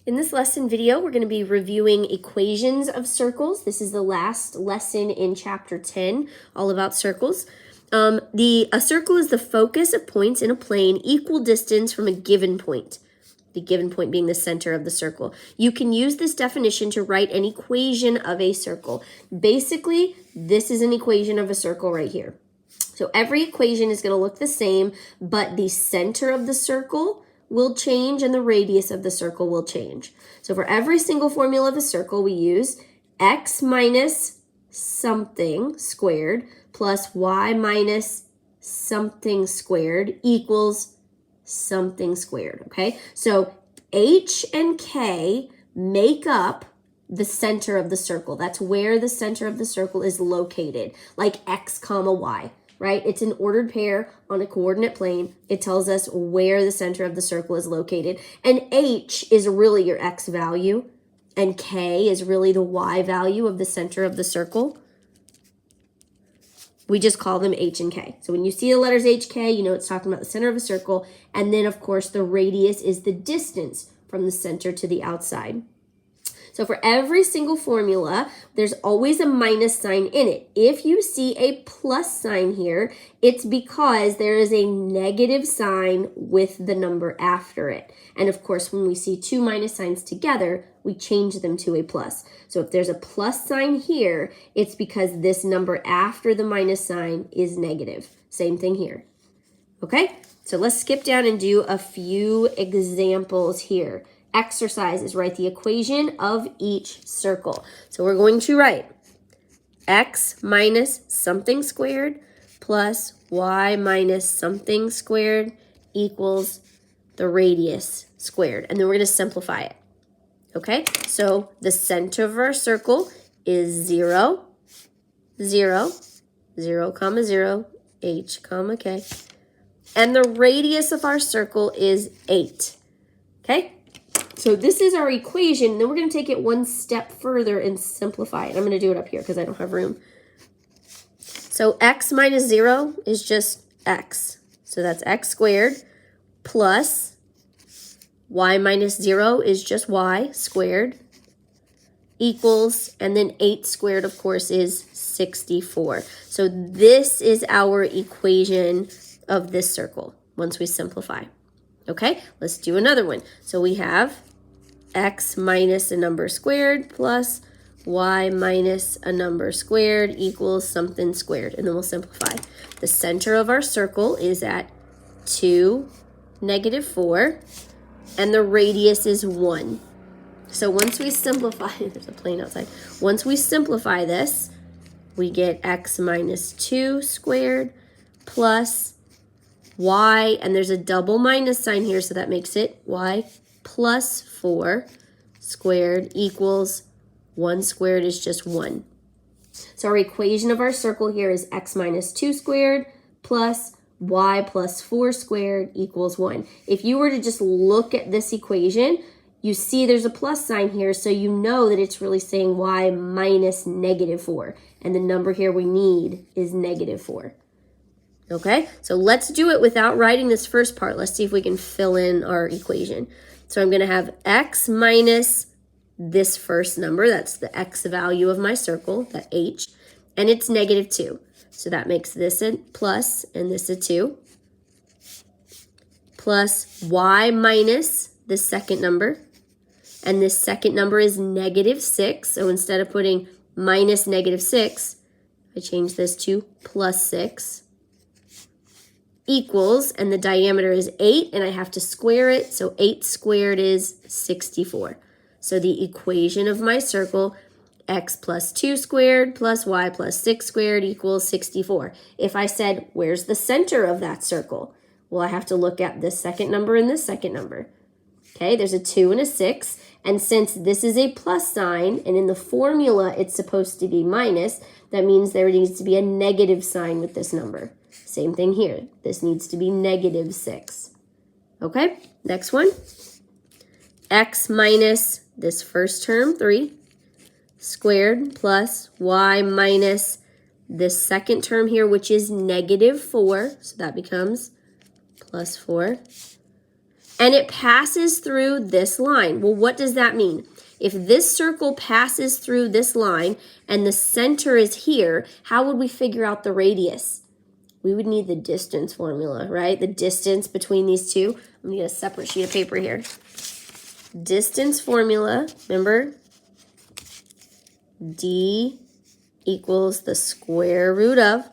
In this lesson video, we're going to be reviewing equations of circles. This is the last lesson in chapter 10, all about circles. A circle is the focus of points in a plane equal distance from a given point, the given point being the center of the circle. You can use this definition to write an equation of a circle. Basically, this is an equation of a circle right here. So every equation is going to look the same, but the center of the circle will change and the radius of the circle will change. So for every single formula of a circle, we use x minus something squared plus y minus something squared equals something squared, okay? So h and k make up the center of the circle. That's where the center of the circle is located, like x comma y. Right? It's an ordered pair on a coordinate plane. It tells us where the center of the circle is located. And h is really your x value, and k is really the y value of the center of the circle. We just call them h and k. So when you see the letters h, k, you know it's talking about the center of a circle. And then, of course, the radius is the distance from the center to the outside. So for every single formula, there's always a minus sign in it. If you see a plus sign here, it's because there is a negative sign with the number after it. And of course, when we see two minus signs together, we change them to a plus. So if there's a plus sign here, it's because this number after the minus sign is negative. Same thing here. Okay, so let's skip down and do a few examples here. Exercises, write the equation of each circle. So we're going to write x minus something squared plus y minus something squared equals the radius squared. And then we're going to simplify it. Okay, so the center of our circle is 0, 0, 0, comma 0, h, comma k. And the radius of our circle is 8. Okay? So this is our equation. Then we're going to take it one step further and simplify it. I'm going to do it up here because I don't have room. So x minus 0 is just x. So that's x squared plus y minus 0 is just y squared equals, and then 8 squared, of course, is 64. So this is our equation of this circle once we simplify. Okay, let's do another one. So we have x minus a number squared plus y minus a number squared equals something squared. And then we'll simplify. The center of our circle is at 2, negative 4, and the radius is 1. So once we simplify, there's a plane outside. Once we simplify this, we get x minus 2 squared plus y, and there's a double minus sign here, so that makes it y plus 4 squared equals 1 squared is just 1. So our equation of our circle here is x minus 2 squared plus y plus 4 squared equals 1. If you were to just look at this equation, you see there's a plus sign here, so you know that it's really saying y minus negative 4. And the number here we need is negative 4. Okay, so let's do it without writing this first part. Let's see if we can fill in our equation. So I'm going to have x minus this first number. That's the x value of my circle, that h, and it's negative 2. So that makes this a plus and this a 2. Plus y minus the second number. And this second number is negative 6. So instead of putting minus negative 6, I change this to plus 6. Equals, and the diameter is 8, and I have to square it, so 8 squared is 64. So the equation of my circle, x plus 2 squared plus y plus 6 squared equals 64. If I said, where's the center of that circle? Well, I have to look at this second number and this second number. Okay, there's a 2 and a 6, and since this is a plus sign, and in the formula it's supposed to be minus, that means there needs to be a negative sign with this number. Same thing here. This needs to be negative 6. Okay, next one. X minus this first term, 3, squared plus y minus this second term here, which is negative 4. So that becomes plus 4. And it passes through this line. Well, what does that mean? If this circle passes through this line and the center is here, how would we figure out the radius? We would need the distance formula, right? The distance between these two. I'm gonna get a separate sheet of paper here. Distance formula, remember? D equals the square root of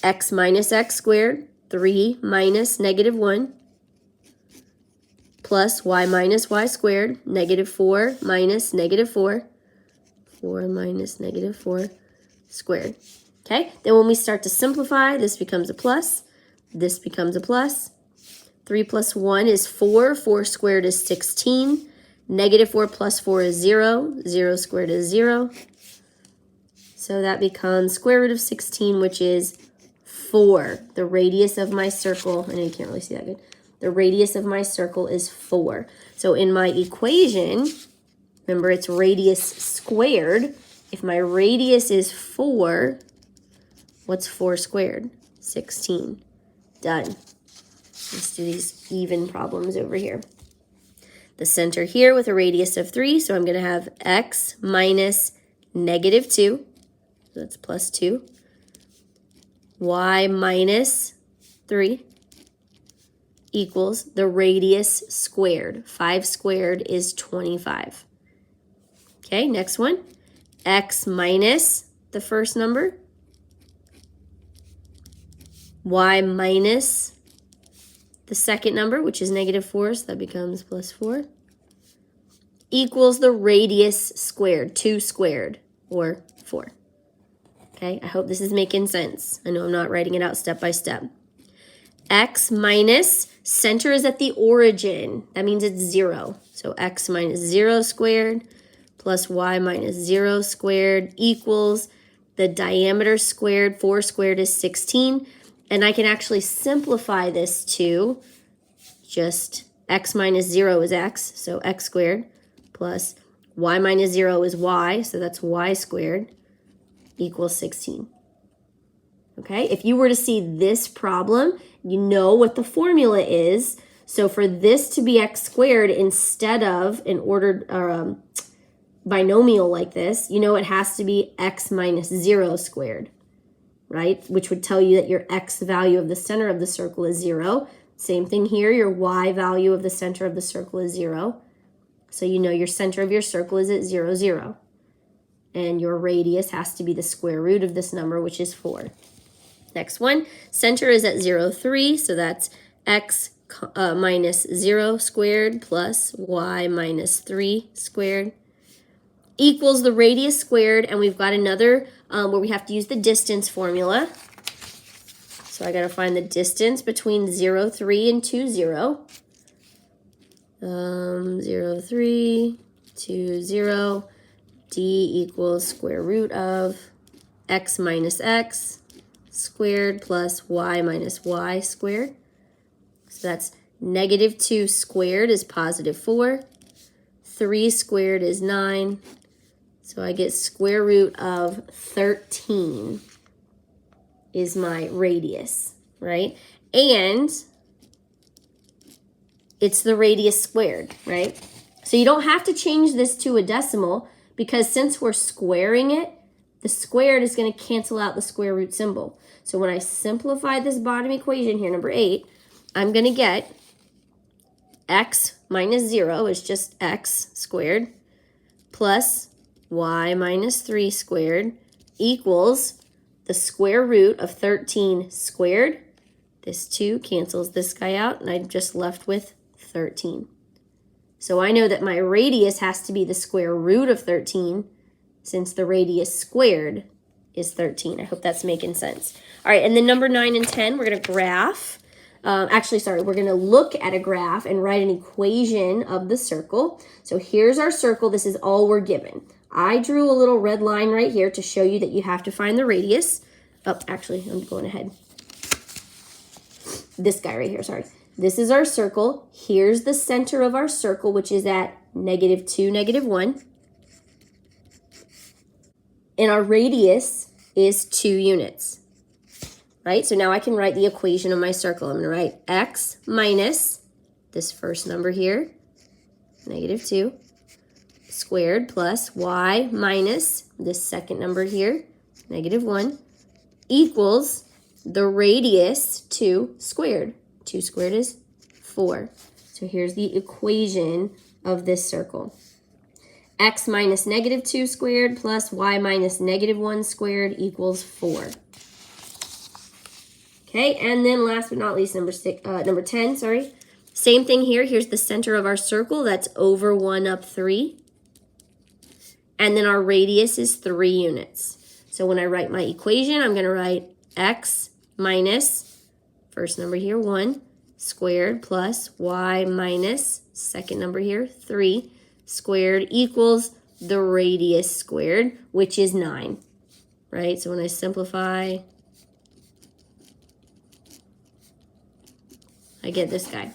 x minus x squared, 3 minus -1, plus y minus y squared, -4 minus -4, 4 minus -4 squared. Okay, then when we start to simplify, this becomes a plus, this becomes a plus. 3 plus 1 is 4, 4 squared is 16, -4 plus 4 is 0, 0 squared is 0. So that becomes square root of 16, which is 4. The radius of my circle, I know you can't really see that good. The radius of my circle is 4. So in my equation, remember it's radius squared. If my radius is 4, what's 4 squared? 16. Done. Let's do these even problems over here. The center here with a radius of 3, so I'm going to have x minus -2. So that's plus 2. Y minus 3 equals the radius squared. 5 squared is 25. Okay, next one. X minus the first number. Y minus the second number, which is -4, so that becomes plus 4, equals the radius squared, 2 squared, or 4. Okay, I hope this is making sense. I know I'm not writing it out step by step. X minus, center is at the origin. That means it's 0. So x minus 0 squared plus y minus 0 squared equals the diameter squared. 4 squared is 16. And I can actually simplify this to just x minus 0 is x, so x squared, plus y minus 0 is y, so that's y squared, equals 16. Okay, if you were to see this problem, you know what the formula is. So for this to be x squared instead of an ordered binomial like this, you know it has to be x minus 0 squared, right? Which would tell you that your x value of the center of the circle is 0. Same thing here, your y value of the center of the circle is 0. So you know your center of your circle is at 0, 0. And your radius has to be the square root of this number, which is 4. Next one, center is at 0, 3, so that's x minus 0 squared plus y minus 3 squared equals the radius squared, and we've got another where we have to use the distance formula. So I got to find the distance between 0, 3 and 2, 0. 0, 3, 2, 0. D equals square root of x minus x squared plus y minus y squared. So that's -2 squared is positive 4. 3 squared is 9. So I get square root of 13 is my radius, right? And it's the radius squared, right? So you don't have to change this to a decimal, because since we're squaring it, the squared is going to cancel out the square root symbol. So when I simplify this bottom equation here, number 8, I'm going to get x minus 0 is just x squared plus y minus 3 squared equals the square root of 13 squared. This 2 cancels this guy out, and I'm just left with 13. So I know that my radius has to be the square root of 13, since the radius squared is 13. I hope that's making sense. All right, and then number 9 and 10, we're going to graph. We're going to look at a graph and write an equation of the circle. So here's our circle. This is all we're given. I drew a little red line right here to show you that you have to find the radius. Oh, actually, I'm going ahead. This guy right here, sorry. This is our circle. Here's the center of our circle, which is at -2, -1. And our radius is 2 units, right? So now I can write the equation of my circle. I'm going to write x minus this first number here, -2, squared plus y minus this second number here, -1, equals the radius 2 squared. 2 squared is 4. So here's the equation of this circle. X minus -2 squared plus y minus -1 squared equals 4. Okay, and then last but not least, number 10, sorry. Same thing here. Here's the center of our circle. That's over 1 up 3. And then our radius is 3 units. So when I write my equation, I'm going to write x minus, first number here, 1, squared plus y minus, second number here, 3, squared equals the radius squared, which is 9. Right? So when I simplify, I get this guy.